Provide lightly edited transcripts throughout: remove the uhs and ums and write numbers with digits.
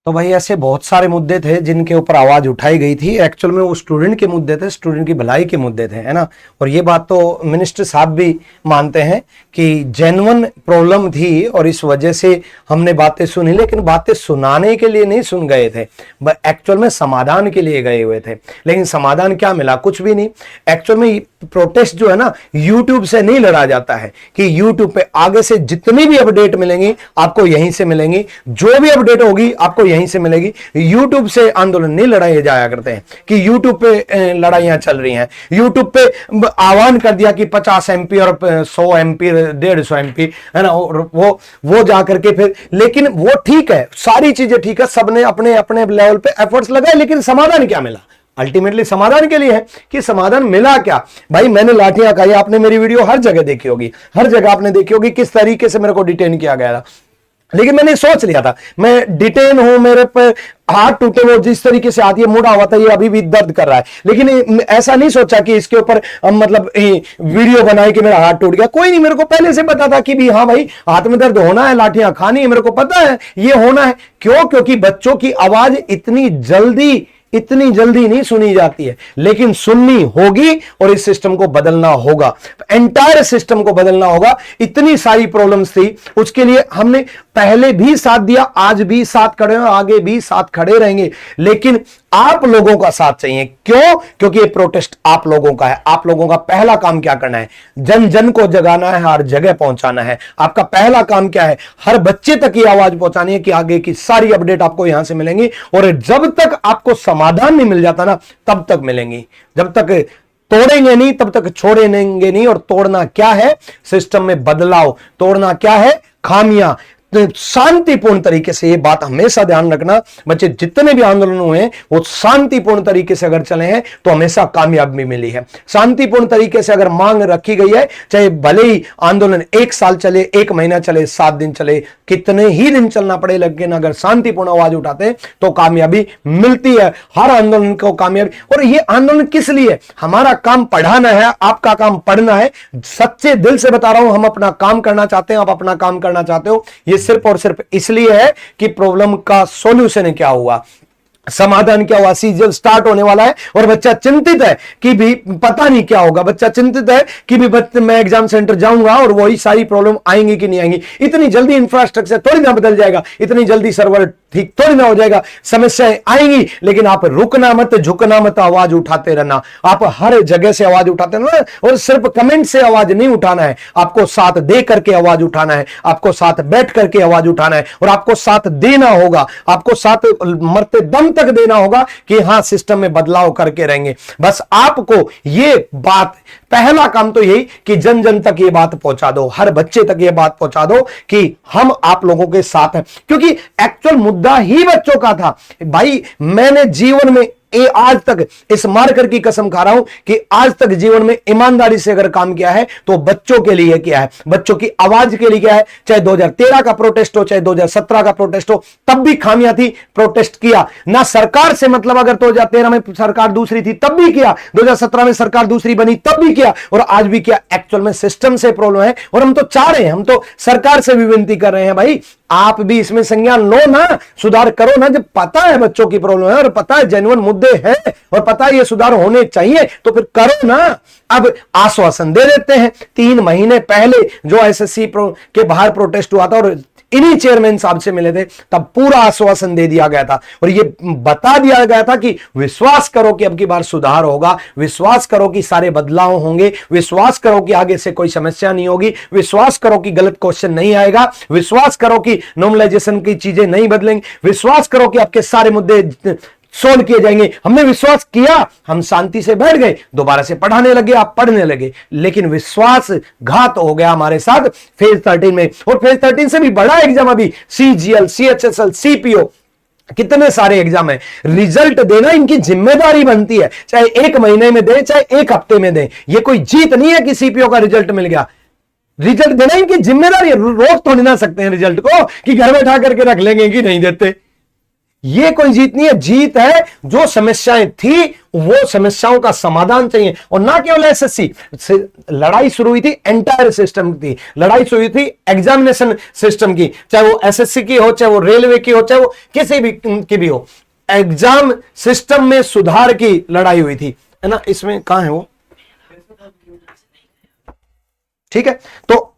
तो भाई ऐसे बहुत सारे मुद्दे थे जिनके ऊपर आवाज उठाई गई थी। एक्चुअल में वो स्टूडेंट के मुद्दे थे, स्टूडेंट की भलाई के मुद्दे थे, है ना। और ये बात तो मिनिस्टर साहब भी मानते हैं कि जेन्युइन प्रॉब्लम थी और इस वजह से हमने बातें सुनी, लेकिन बातें सुनाने के लिए नहीं सुन गए थे, एक्चुअल में समाधान के लिए गए हुए थे। लेकिन समाधान क्या मिला? कुछ भी नहीं। एक्चुअल में प्रोटेस्ट जो है ना, यूट्यूब से नहीं लड़ा जाता है कि यूट्यूब पे आगे से जितनी भी अपडेट मिलेंगी आपको यहीं से मिलेंगी, जो भी अपडेट होगी आपको यहीं से मिलेगी। यूट्यूब से आंदोलन नहीं लड़ाए जाया करते हैं कि यूट्यूब पे लड़ाइयां चल रही हैं। यूट्यूब पे आह्वान कर दिया कि 50 एमपी और 100 एमपी 150 एमपी, है ना, वो जाकर के फिर, लेकिन वो ठीक है, सारी चीजें ठीक है, सबने अपने अपने लेवल पे एफर्ट्स लगाए, लेकिन समाधान क्या मिला? अल्टीमेटली समाधान के लिए है कि समाधान मिला क्या? भाई मैंने लाठियां खाई, आपने मेरी वीडियो हर जगह देखी होगी, हर जगह आपने देखी होगी किस तरीके से मेरे को डिटेन किया गया था। लेकिन मैंने सोच लिया था मैं डिटेन हूं, मेरे पे हाथ टूटे, वो जिस तरीके से आती है मुड़ा हुआ था, ये अभी भी दर्द कर रहा है, लेकिन ऐसा नहीं सोचा कि इसके ऊपर मतलब वीडियो बनाए कि मेरा हाथ टूट गया। कोई नहीं, मेरे को पहले से पता था कि भी हाँ भाई हाथ में दर्द होना है, लाठियां खानी है, मेरे को पता है ये होना है। क्यों? क्योंकि बच्चों की आवाज इतनी जल्दी नहीं सुनी जाती है, लेकिन सुननी होगी और इस सिस्टम को बदलना होगा, एंटायर सिस्टम को बदलना होगा। इतनी सारी प्रॉब्लम्स थी, उसके लिए हमने पहले भी साथ दिया, आज भी साथ खड़े हैं, आगे भी साथ खड़े रहेंगे, लेकिन आप लोगों का साथ चाहिए। क्यों? क्योंकि ये प्रोटेस्ट आप लोगों का है। आप लोगों का पहला काम क्या करना है? जन जन को जगाना है, हर जगह पहुंचाना है। आपका पहला काम क्या है? हर बच्चे तक ये आवाज पहुंचानी है कि आगे की सारी अपडेट आपको यहां से मिलेंगी, और जब तक आपको समाधान नहीं मिल जाता ना, तब तक मिलेंगी। जब तक तोड़ेंगे नहीं तब तक छोड़ेंगे नहीं। और तोड़ना क्या है? सिस्टम में बदलाव। तोड़ना क्या है? खामियां। शांतिपूर्ण तरीके से, ये बात हमेशा ध्यान रखना, बच्चे जितने भी आंदोलन हुए हैं वो शांतिपूर्ण तरीके से अगर चले हैं तो हमेशा कामयाबी मिली है। शांतिपूर्ण तरीके से अगर मांग रखी गई है, चाहे भले ही आंदोलन 1 साल चले, 1 महीना चले, 7 दिन चले, कितने ही दिन चलना पड़े, लेकिन अगर शांतिपूर्ण आवाज उठाते हैं तो कामयाबी मिलती है। हर आंदोलन को कामयाबी। और ये आंदोलन किस लिए? हमारा काम पढ़ाना है, आपका काम पढ़ना है। सच्चे दिल से बता रहा हूं, हम अपना काम करना चाहते हैं, आप अपना काम करना चाहते हो। ये सिर्फ और सिर्फ इसलिए है कि प्रॉब्लम का सॉल्यूशन क्या हुआ, समाधान क्या हुआ, सीजन स्टार्ट होने वाला है और बच्चा चिंतित है कि भी पता नहीं क्या होगा। बच्चा चिंतित है कि भी मैं एग्जाम सेंटर जाऊंगा और वही सारी प्रॉब्लम आएंगी कि नहीं आएंगी। इतनी जल्दी इंफ्रास्ट्रक्चर थोड़ी ना बदल जाएगा, इतनी जल्दी सर्वर ठीक थोड़ी ना हो जाएगा। समस्याएं आएंगी, लेकिन आप रुकना मत, झुकना मत, आवाज उठाते रहना। आप हर जगह से आवाज उठाते रहना, और सिर्फ कमेंट से आवाज नहीं उठाना है, आपको साथ दे करके आवाज उठाना है, आपको साथ बैठ करके आवाज उठाना है, और आपको साथ देना होगा, आपको साथ मरते दम तक देना होगा कि हां सिस्टम में बदलाव करके रहेंगे। बस आपको ये बात, पहला काम तो यही कि जन जन तक ये बात पहुंचा दो, हर बच्चे तक ये बात पहुंचा दो कि हम आप लोगों के साथ हैं। क्योंकि एक्चुअल मुद्दा ही बच्चों का था। भाई मैंने जीवन में आज तक इस मार्कर की कसम खा रहा हूं कि आज तक जीवन में ईमानदारी से अगर काम किया है तो बच्चों के लिए किया है, बच्चों की आवाज के लिए किया है। चाहे 2013 का प्रोटेस्ट हो, चाहे 2017 का प्रोटेस्ट हो, तब भी खामियां थी, प्रोटेस्ट किया ना। सरकार से मतलब अगर 2013 में सरकार दूसरी थी तब भी किया, 2017 में सरकार दूसरी बनी तब भी किया, और आज भी किया। एक्चुअल में सिस्टम से प्रॉब्लम है और हम तो चाह रहे हैं, हम तो सरकार से भी विनती कर रहे हैं, भाई आप भी इसमें संज्ञान लो ना, सुधार करो ना। जब पता है बच्चों की प्रॉब्लम है और पता है जेन्युइन मुद्दे हैं और पता है ये सुधार होने चाहिए, तो फिर करो ना। अब आश्वासन दे देते हैं। 3 महीने पहले जो एसएससी के बाहर प्रोटेस्ट हुआ था और इन्हीं चेयरमैन साहब से मिले थे, तब पूरा आश्वासन दे दिया गया था और ये बता दिया गया था कि विश्वास करो कि अब की बार सुधार होगा, विश्वास करो कि सारे बदलाव होंगे, विश्वास करो कि आगे से कोई समस्या नहीं होगी, विश्वास करो कि गलत क्वेश्चन नहीं आएगा, विश्वास करो कि नॉर्मलाइजेशन की चीजें नहीं बदलेंगी, विश्वास करो कि आपके सारे मुद्दे सोल्व किए जाएंगे। हमने विश्वास किया, हम शांति से बैठ गए, दोबारा से पढ़ाने लगे, आप पढ़ने लगे, लेकिन विश्वास घात हो गया हमारे साथ फेज 13 में। और फेज 13 से भी बड़ा एग्जाम अभी CGL, CHSL, CPO, कितने सारे एग्जाम है। रिजल्ट देना इनकी जिम्मेदारी बनती है, चाहे 1 महीने में दे, चाहे 1 हफ्ते में दे। ये कोई जीत नहीं है कि CPO का रिजल्ट मिल गया। रिजल्ट देना इनकी जिम्मेदारी है। रोक तो नहीं ना सकते हैं रिजल्ट को कि घर बैठा करके रख लेंगे कि नहीं देते। ये कोई जीत नहीं है, जीत है जो समस्याएं थी वो समस्याओं का समाधान चाहिए। और ना केवल एसएससी से लड़ाई शुरू हुई थी, एंटायर सिस्टम की लड़ाई शुरू हुई थी, एग्जामिनेशन सिस्टम की, चाहे वो एसएससी की हो, चाहे वो रेलवे की हो, चाहे वो किसी भी की भी हो, एग्जाम सिस्टम में सुधार की लड़ाई हुई थी, है ना। इसमें कहां है वो, ठीक है। तो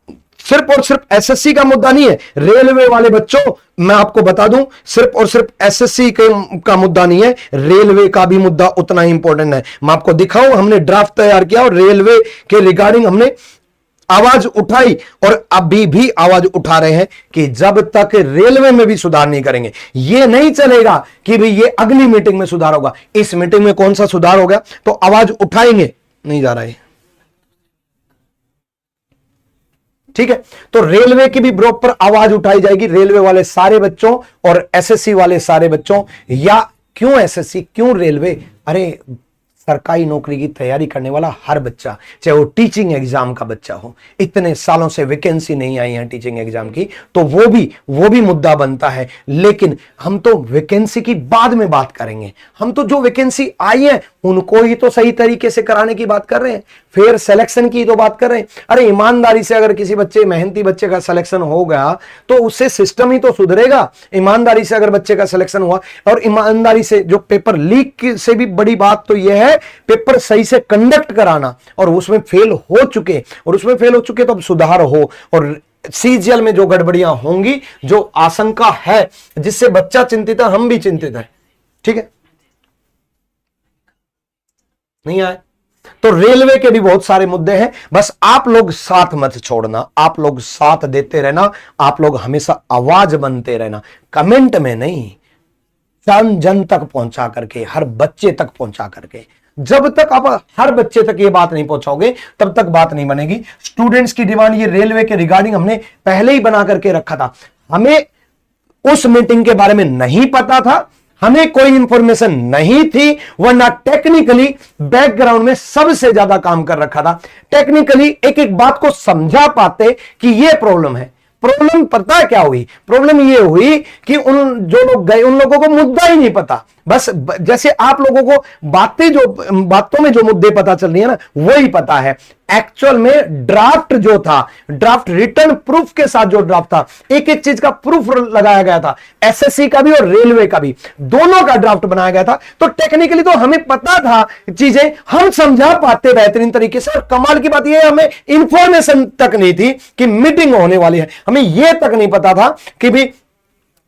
सिर्फ और सिर्फ एसएससी का मुद्दा नहीं है, रेलवे वाले बच्चों मैं आपको बता दूं, सिर्फ और सिर्फ एसएससी का मुद्दा नहीं है, रेलवे का भी मुद्दा उतना ही इंपॉर्टेंट है। मैं आपको दिखाऊं, हमने ड्राफ्ट तैयार किया और रेलवे के रिगार्डिंग हमने आवाज उठाई और अभी भी आवाज उठा रहे हैं कि जब तक रेलवे में भी सुधार नहीं करेंगे ये नहीं चलेगा कि भाई ये अगली मीटिंग में सुधार होगा। इस मीटिंग में कौन सा सुधार हो गया तो आवाज उठाएंगे, नहीं जा रहा है, ठीक है। तो रेलवे की भी प्रॉपर आवाज उठाई जाएगी, रेलवे वाले सारे बच्चों और एसएससी वाले सारे बच्चों। या क्यों एसएससी, क्यों रेलवे, अरे सरकारी नौकरी की तैयारी करने वाला हर बच्चा, चाहे वो टीचिंग एग्जाम का बच्चा हो, इतने सालों से वैकेंसी नहीं आई है टीचिंग एग्जाम की, तो वो भी मुद्दा बनता है। लेकिन हम तो वैकेंसी की बाद में बात करेंगे, हम तो जो वैकेंसी आई है उनको ही तो सही तरीके से कराने की बात कर रहे हैं, फिर सिलेक्शन की तो बात कर रहे हैं। अरे ईमानदारी से अगर किसी बच्चे, मेहनती बच्चे का सिलेक्शन हो गया तो उससे सिस्टम ही तो सुधरेगा। ईमानदारी से अगर बच्चे का सिलेक्शन हुआ, और ईमानदारी से जो पेपर लीक से भी बड़ी बात तो यह है पेपर सही से कंडक्ट कराना, और उसमें फेल हो चुके तो अब सुधार हो। और सीजीएल में जो गड़बड़ियां होंगी, जो आशंका है जिससे बच्चा चिंतित है, हम भी चिंतित है, ठीक है। नहीं आए तो रेलवे के भी बहुत सारे मुद्दे हैं, बस आप लोग साथ मत छोड़ना, आप लोग साथ देते रहना, आप लोग हमेशा आवाज बनते रहना, कमेंट में नहीं, जन जन तक पहुंचा करके, हर बच्चे तक पहुंचा करके। जब तक आप हर बच्चे तक ये बात नहीं पहुंचाओगे तब तक बात नहीं बनेगी। स्टूडेंट्स की डिमांड ये रेलवे के रिगार्डिंग हमने पहले ही बना करके रखा था, हमें उस मीटिंग के बारे में नहीं पता था, हमें कोई इंफॉर्मेशन नहीं थी, वरना टेक्निकली बैकग्राउंड में सबसे ज्यादा काम कर रखा था। टेक्निकली एक एक बात को समझा पाते कि यह प्रॉब्लम है। प्रॉब्लम पता है क्या हुई, प्रॉब्लम ये हुई कि उन जो लोग गए उन लोगों को मुद्दा ही नहीं पता। बस जैसे आप लोगों को बातों में जो मुद्दे पता चल रही है ना, वही पता है। एक्चुअल में ड्राफ्ट जो था, ड्राफ्ट रिटर्न प्रूफ के साथ जो ड्राफ्ट था, एक एक चीज का प्रूफ लगाया गया था, एसएससी का भी और रेलवे का भी, दोनों का ड्राफ्ट बनाया गया था। तो टेक्निकली तो हमें पता था चीजें, हम समझा पाते बेहतरीन तरीके से। और कमाल की बात यह, हमें इंफॉर्मेशन तक नहीं थी कि मीटिंग होने वाली है, हमें यह तक नहीं पता था कि भी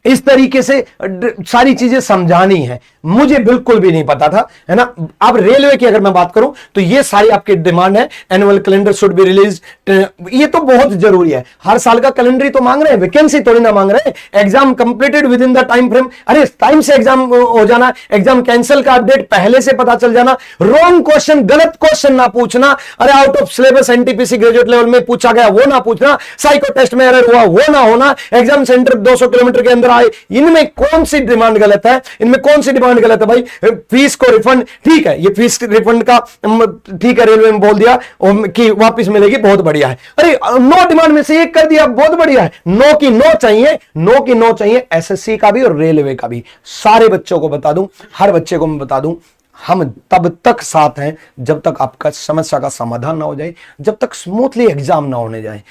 इस तरीके से सारी चीजें समझानी है, मुझे बिल्कुल भी नहीं पता था, है ना। अब रेलवे की अगर मैं बात करूं तो ये सारी आपकी डिमांड है, annual calendar should be release, ये तो बहुत जरूरी है। हर साल का कैलेंडर ही तो मांग रहे हैं, वैकेंसी थोड़ी ना मांग रहे हैं। Exam completed with in the time frame, अरे टाइम से एग्जाम हो जाना, एग्जाम कैंसिल का अपडेट पहले से पता चल जाना, रॉन्ग क्वेश्चन, गलत क्वेश्चन ना पूछना, अरे out of syllabus NTPC graduate level में पूछा गया वो ना पूछना, साइको टेस्ट में एरर हुआ वो ना होना, एग्जाम सेंटर 200 किलोमीटर के अंदर आए। इनमें कौन सी डिमांड गलत है, इनमें कौन सी डिमांड गलत है भाई। फीस को रिफंड, ठीक है, ये फीस रिफंड का ठीक है, रेलवे में बोल दिया कि वापस मिलेगी, बहुत बढ़िया है। अरे 9 डिमांड में से एक कर दिया, बहुत बढ़िया है। नो की नो चाहिए, नो की नो चाहिए, एसएससी का भी और रेलवे का भी। सारे बच्चों को बता दूं, हर बच्चे को मैं बता दूं, हम तब तक साथ हैं जब तक आपका समस्या का समाधान ना हो जाए, जब तक स्मूथली एग्जाम ना होने जाए।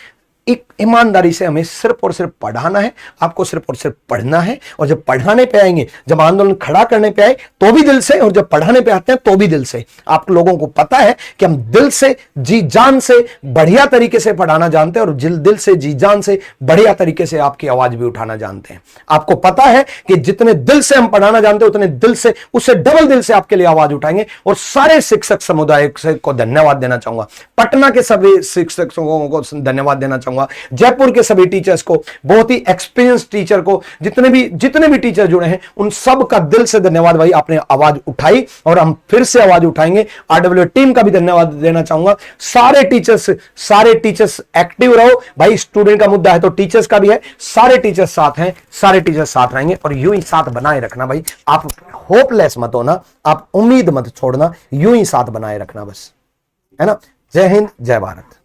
एक ईमानदारी से हमें सिर्फ और सिर्फ पढ़ाना है, आपको सिर्फ और सिर्फ पढ़ना है। और जब पढ़ाने पे आएंगे, जब आंदोलन खड़ा करने पे आए तो भी दिल से, और जब पढ़ाने पे आते हैं तो भी दिल से। आप लोगों को पता है कि हम दिल से, जी जान से, बढ़िया तरीके से पढ़ाना जानते हैं, और दिल से, जी जान से, बढ़िया तरीके से आपकी आवाज भी उठाना जानते हैं। आपको पता है कि जितने दिल से हम पढ़ाना जानते हैं, उतने दिल से, उससे डबल दिल से आपके लिए आवाज उठाएंगे। और सारे शिक्षक समुदाय को धन्यवाद देना चाहूंगा, पटना के सभी शिक्षकों को धन्यवाद देना चाहूंगा, जयपुर के सभी टीचर्स को, बहुत ही एक्सपीरियंस टीचर को, जितने भी टीचर जुड़े हैं उन सब का दिल से धन्यवाद भाई। आपने आवाज उठाई और हम फिर से आवाज उठाएंगे। आरडब्ल्यू टीम का भी धन्यवाद देना चाहूंगा। सारे टीचर्स एक्टिव रहो भाई। स्टूडेंट का मुद्दा है तो टीचर्स का भी है, सारे टीचर्स साथ हैं, सारे टीचर्स साथ रहेंगे। और यूं ही साथ बनाए रखना भाई, आप होपलेस मत होना, आप उम्मीद मत छोड़ना, यूं ही साथ बनाए रखना बस, है ना। जय हिंद, जय भारत।